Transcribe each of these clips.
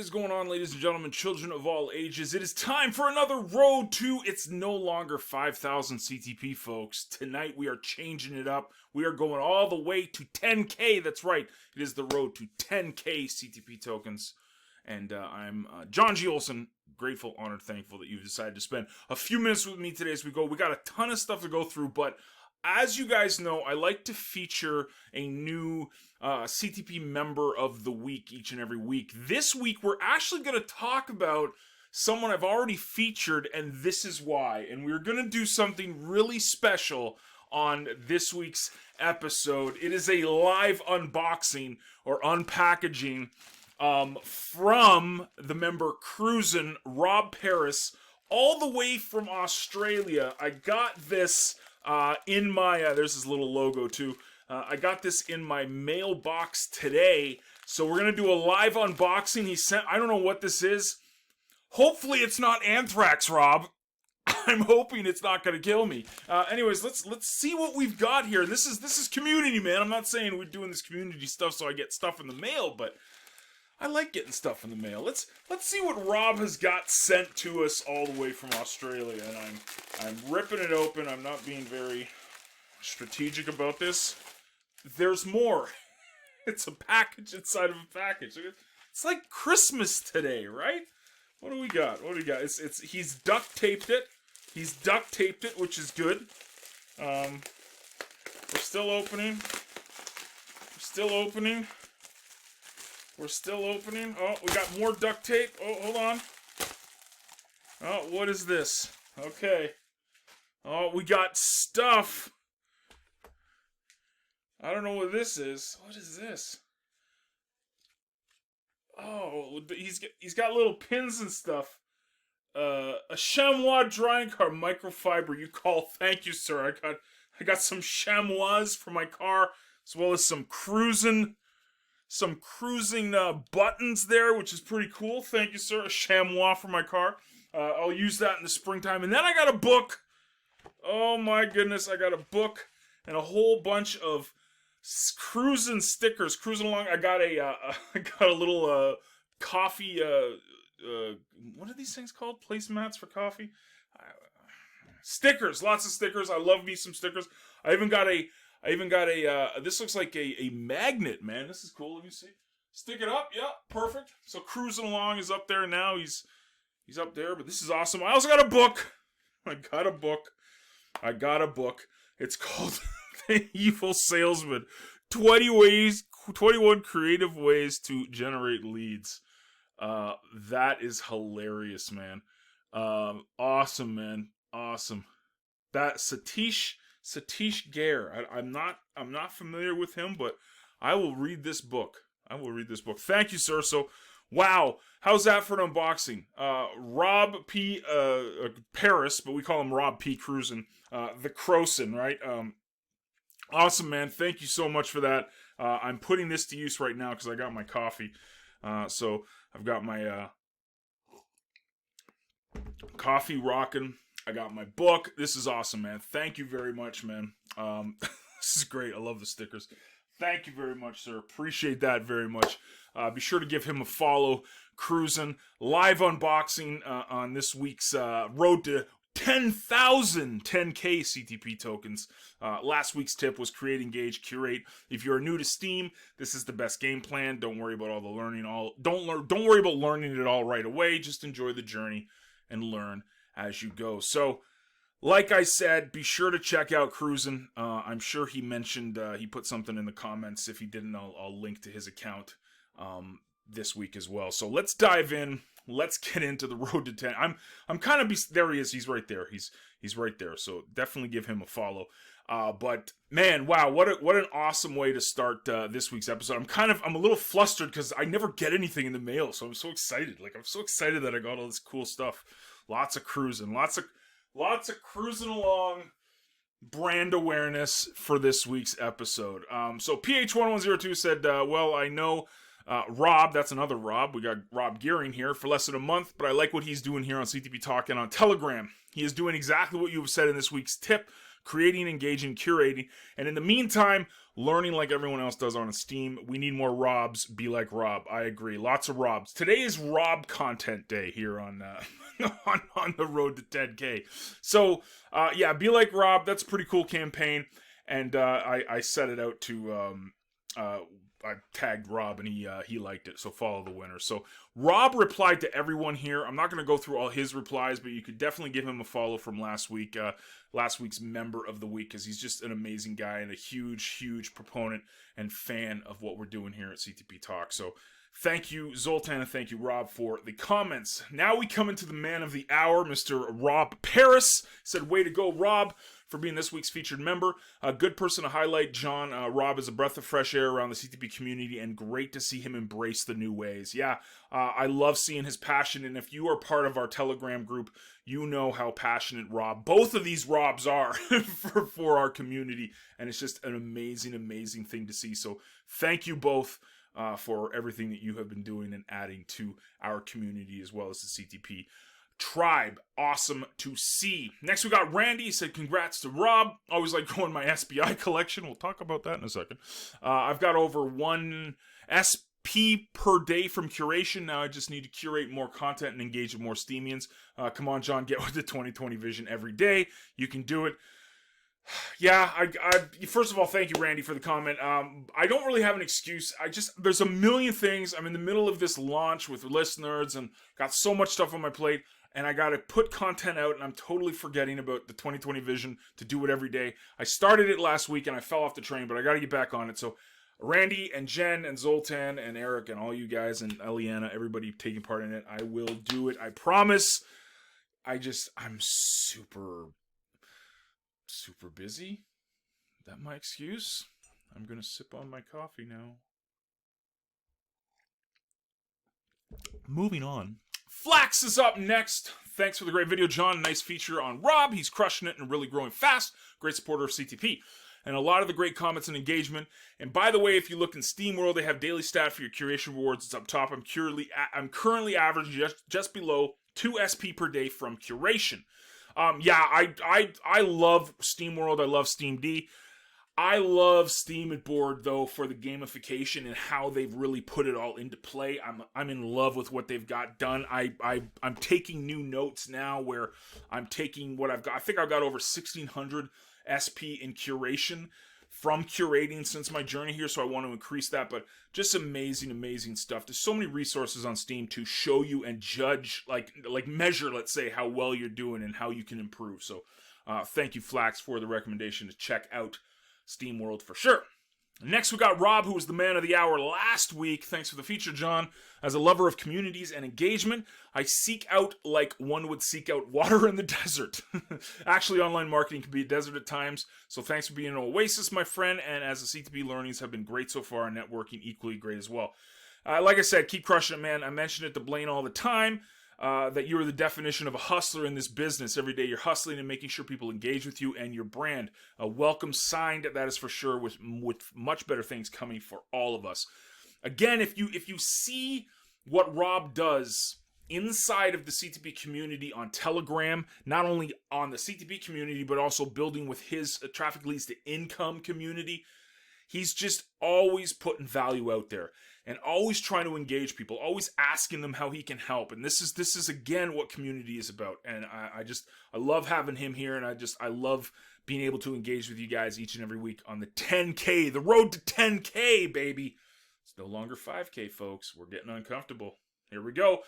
is going on, ladies and gentlemen, children of all ages? It is time for another road to, it's no longer 5,000 CTP, folks. Tonight we are changing it up. We are going all the way to 10K. That's right. It is the road to 10K CTP tokens. And I'm John G. Olson, grateful, honored, thankful that you've decided to spend a few minutes with me today as we go. We got a ton of stuff to go through, but as you guys know, I like to feature a new CTP member of the week each and every week. This week, we're actually going to talk about someone I've already featured, and this is why. And we're going to do something really special on this week's episode. It is a live unboxing or unpackaging from the member Cruisin', Rob Paris, all the way from Australia. I got this in my, there's his little logo too. I got this in my mailbox today. So we're going to do a live unboxing. He sent, I don't know what this is. Hopefully it's not anthrax, Rob. I'm hoping it's not going to kill me. Anyways, let's see what we've got here. This is community, man. I'm not saying we're doing this community stuff so I get stuff in the mail, but I like getting stuff in the mail. Let's see what Rob has got sent to us all the way from Australia. And I'm ripping it open. I'm not being very strategic about this. There's more. It's a package inside of a package. It's like Christmas today, right? What do we got? What do we got? He's duct taped it. He's duct taped it, which is good. We're still opening. We're still opening. We're still opening. Oh, we got more duct tape. Oh, hold on. Oh, what is this? Okay. Oh, we got stuff. I don't know what this is. What is this? Oh, he's got little pins and stuff. A chamois drying car microfiber. You call. Thank you, sir. I got some chamois for my car, as well as some cruising buttons there, which is pretty cool. Thank you, sir. A chamois for my car. I'll use that in the springtime. And then I got a book. Oh my goodness, I got a book and a whole bunch of cruising stickers. Cruising along. I got a little coffee. What are these things called? Placemats for coffee. Stickers. Lots of stickers. I love me some stickers. I even got a. This looks like a magnet, man. This is cool. Let me see. Stick it up. Yeah, perfect. So Cruising Along is up there now. He's up there, but this is awesome. I also got a book. I got a book. It's called The Evil Salesman. 21 creative ways to generate leads. That is hilarious, man. Awesome, man. Awesome. That Satish Gair. I'm not familiar with him, but I will read this book. Thank you, sir. So, wow, how's that for an unboxing? Rob P. Paris, but we call him Rob P. Cruisin', the Croson, right? Awesome, man. Thank you so much for that. I'm putting this to use right now because I got my coffee. So I've got my coffee rocking. I got my book. This is awesome, man. Thank you very much, man. This is great. I love the stickers. Thank you very much, sir. Appreciate that very much. Be sure to give him a follow. Cruisin' live unboxing on this week's road to 10,000 10K CTP tokens. Last week's tip was create, engage, curate. If you're new to Steam, this is the best game plan. Don't worry about all the learning. Don't worry about learning it all right away. Just enjoy the journey and learn as you go. So, like I said, be sure to check out Cruisin'. I'm sure he mentioned, he put something in the comments. If he didn't, I'll link to his account this week as well. So let's dive in. Let's get into the road to 10. I'm kind of, there he is. He's right there. He's right there. So definitely give him a follow. But man, wow, what an awesome way to start this week's episode. I'm a little flustered because I never get anything in the mail. So I'm so excited. I'm so excited that I got all this cool stuff. Lots of cruising, lots of Cruising Along brand awareness for this week's episode. So PH1102 said, well, I know Rob, that's another Rob. We got Rob Gearing here for less than a month, but I like what he's doing here on CTP Token on Telegram. He is doing exactly what you have said in this week's tip. creating, engaging, curating, and in the meantime, learning like everyone else does on Steam. We need more Robs. Be like Rob. I agree. Lots of Robs. Today is Rob content day here on on the road to 10K. So yeah, be like Rob. That's a pretty cool campaign, and I set it out to. I tagged Rob and he liked it, so follow the winner. So Rob replied to everyone here. I'm not going to go through all his replies, but you could definitely give him a follow from last week's member of the week, because he's just an amazing guy and a huge proponent and fan of what we're doing here at CTP Talk. So thank you, Zoltan, and thank you, Rob, for the comments. Now we come into the man of the hour, Mr. Rob Paris. Said, way to go, Rob, for being this week's featured member. A good person to highlight, John. Rob is a breath of fresh air around the CTP community, and great to see him embrace the new ways. Yeah, I love seeing his passion, and if you are part of our Telegram group, you know how passionate Rob, both of these Robs are for our community, and it's just an amazing thing to see. So thank you both for everything that you have been doing and adding to our community as well as the CTP tribe. Awesome to see. Next we got Randy. He said, congrats to Rob. Always like growing my SPI collection. We'll talk about that in a second. I've got over 1 SP per day from curation. Now I just need to curate more content and engage with more Steamians. Come on, John, get with the 2020 vision every day. You can do it. Yeah, first of all, thank you, Randy, for the comment. I don't really have an excuse. There's a million things. I'm in the middle of this launch with listeners and got so much stuff on my plate, and I got to put content out, and I'm totally forgetting about the 2020 vision to do it every day. I started it last week, and I fell off the train, but I got to get back on it. So Randy and Jen and Zoltan and Eric and all you guys and Eliana, everybody taking part in it, I will do it. I promise. I'm super busy. Is that my excuse? I'm gonna sip on my coffee now. Moving on. Flax is up next. Thanks for the great video, John. Nice feature on Rob. He's crushing it and really growing fast. Great supporter of CTP. And a lot of the great comments and engagement. And by the way, if you look in Steam World, they have daily stat for your curation rewards. It's up top. I'm currently averaging just below 2 SP per day from curation. Yeah, I love Steam World. I love Steam D. I love Steam at board, though, for the gamification and how they've really put it all into play. I'm in love with what they've got done. I'm taking new notes now where I'm taking what I've got. I think I've got over 1,600 SP in curation from curating since my journey here, so I want to increase that. But just amazing stuff. There's so many resources on Steam to show you and judge, like measure, let's say, how well you're doing and how you can improve. So thank you, Flax, for the recommendation to check out Steam World for sure. Next, we got Rob, who was the man of the hour last week. Thanks for the feature, John. As a lover of communities and engagement, I seek out like one would seek out water in the desert. Actually, online marketing can be a desert at times, so thanks for being an oasis, my friend, and as the CTP learnings have been great so far, and networking equally great as well. Like I said, keep crushing it, man. I mention it to Blaine all the time. That you are the definition of a hustler in this business. Every day you're hustling and making sure people engage with you and your brand. A welcome signed, that is for sure, with much better things coming for all of us. Again, if you see what Rob does inside of the CTP community on Telegram, not only on the CTP community, but also building with his Traffic Leads to Income community, he's just always putting value out there. And always trying to engage people, always asking them how he can help. And this is again what community is about. And I love having him here, and I love being able to engage with you guys each and every week on the 10K, the road to 10K, baby. It's no longer 5K, folks. We're getting uncomfortable. Here we go.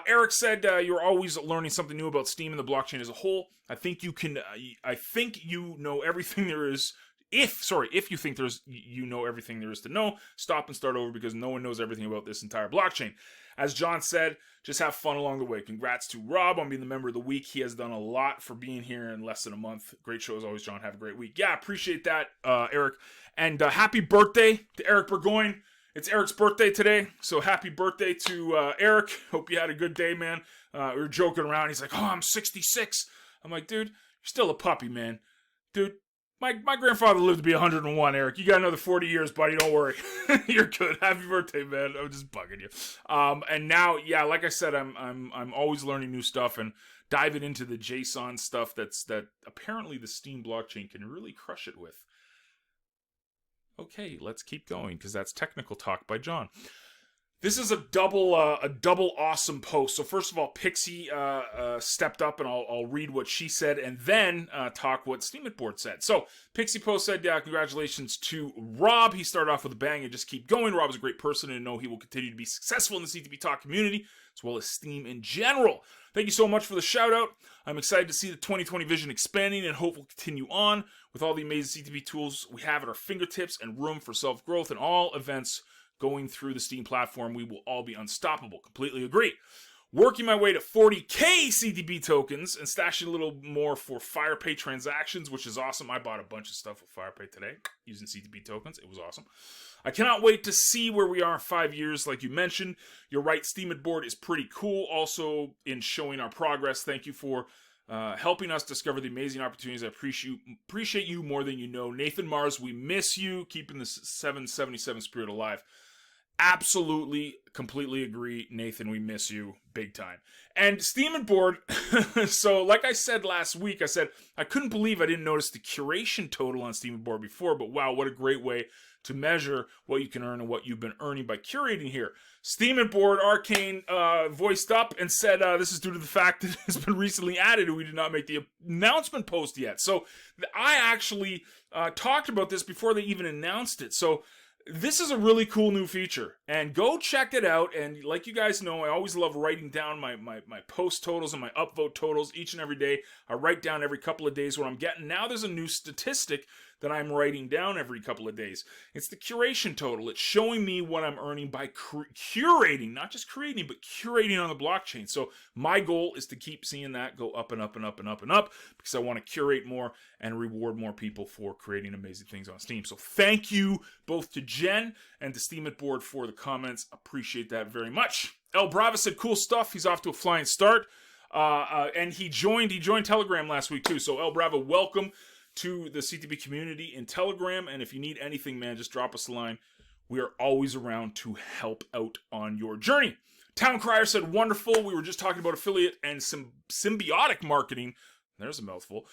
Eric said you're always learning something new about Steam and the blockchain as a whole. I think you know everything there is. If you think you know everything there is to know, stop and start over, because no one knows everything about this entire blockchain. As John said, just have fun along the way. Congrats to Rob on being the member of the week. He has done a lot for being here in less than a month. Great show as always, John. Have a great week. Yeah, appreciate that, Eric. And happy birthday to Eric Burgoyne. It's Eric's birthday today, so happy birthday to Eric. Hope you had a good day, man. We were joking around. He's like, I'm 66. I'm like, dude, you're still a puppy, man. Dude. My grandfather lived to be 101, Eric. You got another 40 years, buddy. Don't worry. You're good. Happy birthday, man. I'm just bugging you. And now, yeah, like I said, I'm always learning new stuff and diving into the JSON stuff that apparently the Steam blockchain can really crush it with. Okay, let's keep going, because that's technical talk by John. This is a double awesome post. So first of all, Pixie stepped up, and I'll read what she said, and then talk what Steemit said. So Pixie post said, congratulations to Rob. He started off with a bang and just keep going. Rob is a great person, and know he will continue to be successful in the CTP Talk community, as well as Steam in general. Thank you so much for the shout out. I'm excited to see the 2020 vision expanding, and hope will continue on with all the amazing CTP tools we have at our fingertips and room for self-growth and all events going through the Steam platform. We will all be unstoppable. Completely agree. Working my way to 40k CTP tokens and stashing a little more for Fire-Pay transactions, which is awesome. I bought a bunch of stuff with Fire-Pay today using CTP tokens. It was awesome. I cannot wait to see where we are in 5 years, like you mentioned. You're right, Steemit board is pretty cool. Also, in showing our progress, thank you for helping us discover the amazing opportunities. I appreciate you more than you know. Nathan Mars, we miss you. Keeping the 777 spirit alive. Absolutely, completely agree, Nathan. We miss you big time. And Steemit board, so like I said last week, I said I couldn't believe I didn't notice the curation total on Steemit board before, but wow, what a great way to measure what you can earn and what you've been earning by curating here. Steemit board Arcane voiced up and said this is due to the fact that it has been recently added and we did not make the announcement post yet. So I actually talked about this before they even announced it. So this is a really cool new feature, and go check it out. And like you guys know, I always love writing down my post totals and my upvote totals each and every day. I write down every couple of days what I'm getting. Now there's a new statistic that I'm writing down every couple of days. It's the curation total. It's showing me what I'm earning by curating, not just creating, but curating on the blockchain. So my goal is to keep seeing that go up and up and up and up and up, because I want to curate more and reward more people for creating amazing things on Steam. So thank you both to Jen and to Steemit board for the comments. Appreciate that very much. El Brava said cool stuff. He's off to a flying start. And he joined Telegram last week too. So El Brava, welcome to the CTP community in Telegram, and if you need anything, man, just drop us a line. We are always around to help out on your journey. Town Crier said, wonderful. We were just talking about affiliate and symbiotic marketing. There's a mouthful.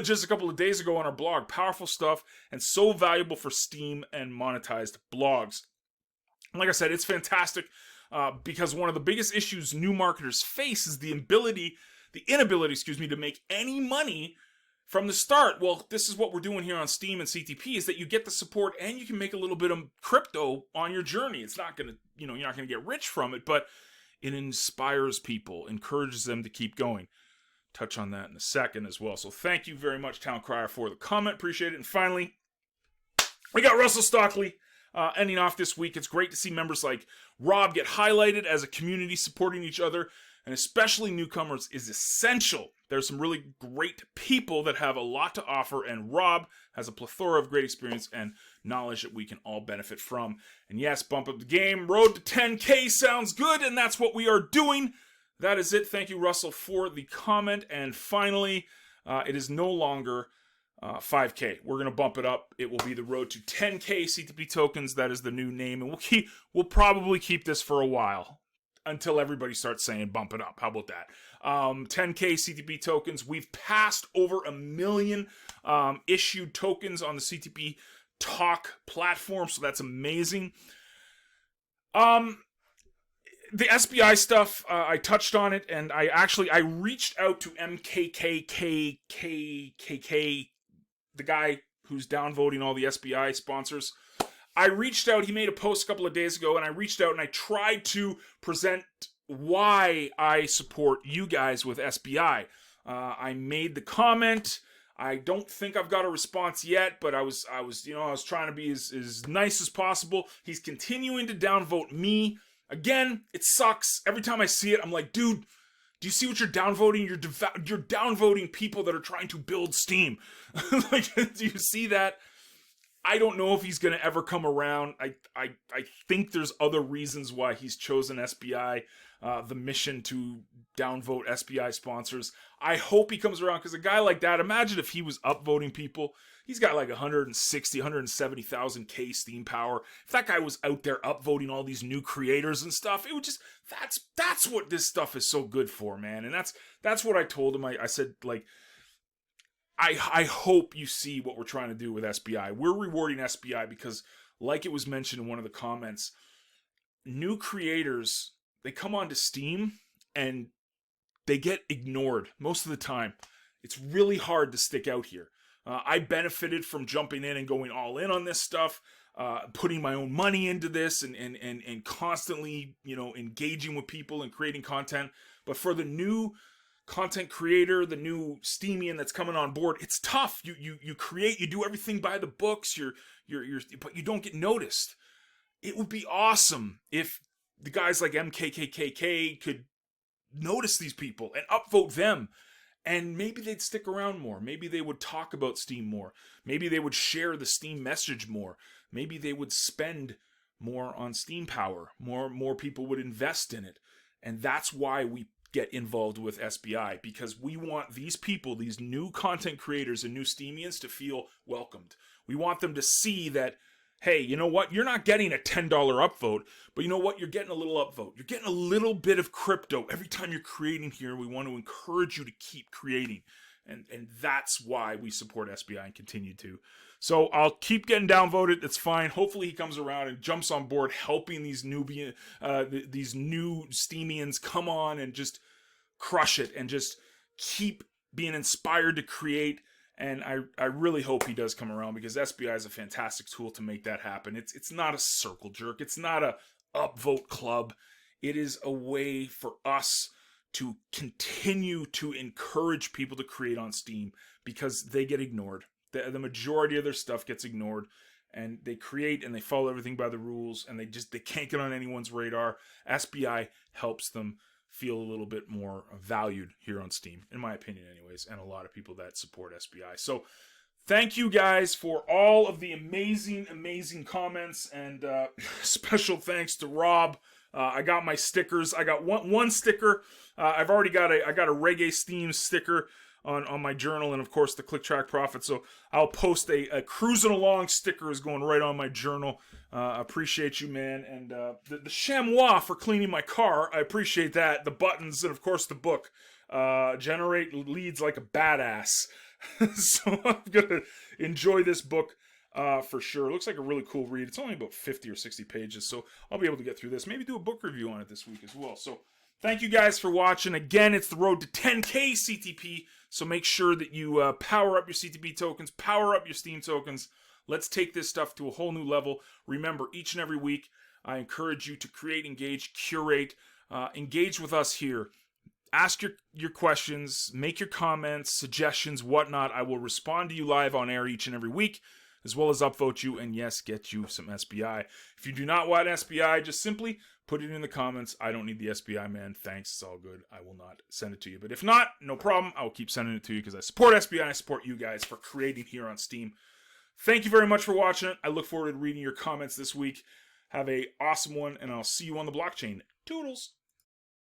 Just a couple of days ago on our blog. Powerful stuff and so valuable for Steam and monetized blogs. Like I said, it's fantastic because one of the biggest issues new marketers face is the inability, to make any money from the start. Well, this is what we're doing here on Steam and CTP, is that you get the support and you can make a little bit of crypto on your journey. It's not going to, you're not going to get rich from it, but it inspires people, encourages them to keep going. Touch on that in a second as well. So thank you very much, Town Crier, for the comment. Appreciate it. And finally, we got Russell Stockley ending off this week. It's great to see members like Rob get highlighted as a community supporting each other, and especially newcomers is essential. There's some really great people that have a lot to offer, and Rob has a plethora of great experience and knowledge that we can all benefit from. And yes, bump up the game. Road to 10K sounds good, and that's what we are doing. That is it. Thank you, Russell, for the comment. And finally, it is no longer 5K. We're going to bump it up. It will be the road to 10K CTP tokens. That is the new name, and we'll probably keep this for a while, until everybody starts saying bump it up. How about that? 10K CTP tokens. We've passed over 1 million issued tokens on the CTP Talk platform, so that's amazing. The SBI stuff, I touched on it, and I reached out to MKKKKKK, the guy who's downvoting all the SBI sponsors. I reached out, he made a post a couple of days ago, and I reached out and I tried to present why I support you guys with SBI. I made the comment. I don't think I've got a response yet, but I was trying to be as nice as possible. He's continuing to downvote me. Again, it sucks. Every time I see it, I'm like, dude, do you see what you're downvoting? You're downvoting people that are trying to build Steam. Like, do you see that? I don't know if he's going to ever come around. I think there's other reasons why he's chosen SBI. the mission to downvote SPI sponsors. I hope he comes around, because a guy like that, imagine if he was upvoting people. He's got like 160, 170,000 K Steam power. If that guy was out there upvoting all these new creators and stuff, it would just, that's what this stuff is so good for, man. And that's what I told him. I said, like, I hope you see what we're trying to do with SPI. We're rewarding SPI because, like it was mentioned in one of the comments, new creators, they come onto Steam and they get ignored most of the time. It's really hard to stick out here. I benefited from jumping in and going all in on this stuff, putting my own money into this and constantly, engaging with people and creating content. But for the new content creator, the new Steamian that's coming on board, it's tough. You create, you do everything by the books, but you don't get noticed. It would be awesome if the guys like MKKKK could notice these people and upvote them. And maybe they'd stick around more. Maybe they would talk about Steam more. Maybe they would share the Steam message more. Maybe they would spend more on Steam power. More people would invest in it. And that's why we get involved with SPI, because we want these people, these new content creators and new Steamians, to feel welcomed. We want them to see that, hey, you know what? You're not getting a $10 upvote, but you know what? You're getting a little upvote. You're getting a little bit of crypto every time you're creating here. We want to encourage you to keep creating. And that's why we support SPI and continue to. So I'll keep getting downvoted. It's fine. Hopefully he comes around and jumps on board, helping these new Steamians come on and just crush it and just keep being inspired to create. And I really hope he does come around, because SPI is a fantastic tool to make that happen. It's not a circle jerk. It's not a upvote club. It is a way for us to continue to encourage people to create on Steam, because they get ignored. The majority of their stuff gets ignored, and they create and they follow everything by the rules, and they can't get on anyone's radar. SPI helps them feel a little bit more valued here on Steam, in my opinion anyways, and a lot of people that support SPI. So thank you guys for all of the amazing comments, and special thanks to Rob. I got my stickers. I got one sticker. I've already got I got a Reggae Steam sticker on my journal, and of course the Click Track Profit. So I'll post a cruising along sticker is going right on my journal. Appreciate you, man. And the chamois for cleaning my car, I appreciate that. The buttons, and of course the book. Generate leads like a badass. So I'm gonna enjoy this book for sure. It looks like a really cool read. It's only about 50 or 60 pages, so I'll be able to get through this. Maybe do a book review on it this week as well. So thank you guys for watching. Again, it's the road to 10K CTP, so make sure that you power up your CTP tokens, power up your Steam tokens. Let's take this stuff to a whole new level. Remember, each and every week, I encourage you to create, engage, curate, engage with us here. Ask your questions, make your comments, suggestions, whatnot. I will respond to you live on air each and every week, as well as upvote you, and yes, get you some SPI. If you do not want SPI, just simply put it in the comments. I don't need the SPI, man. Thanks, it's all good. I will not send it to you. But if not, no problem. I will keep sending it to you, because I support SPI and I support you guys for creating here on Steam. Thank you very much for watching it. I look forward to reading your comments this week. Have a awesome one, and I'll see you on the blockchain. Toodles!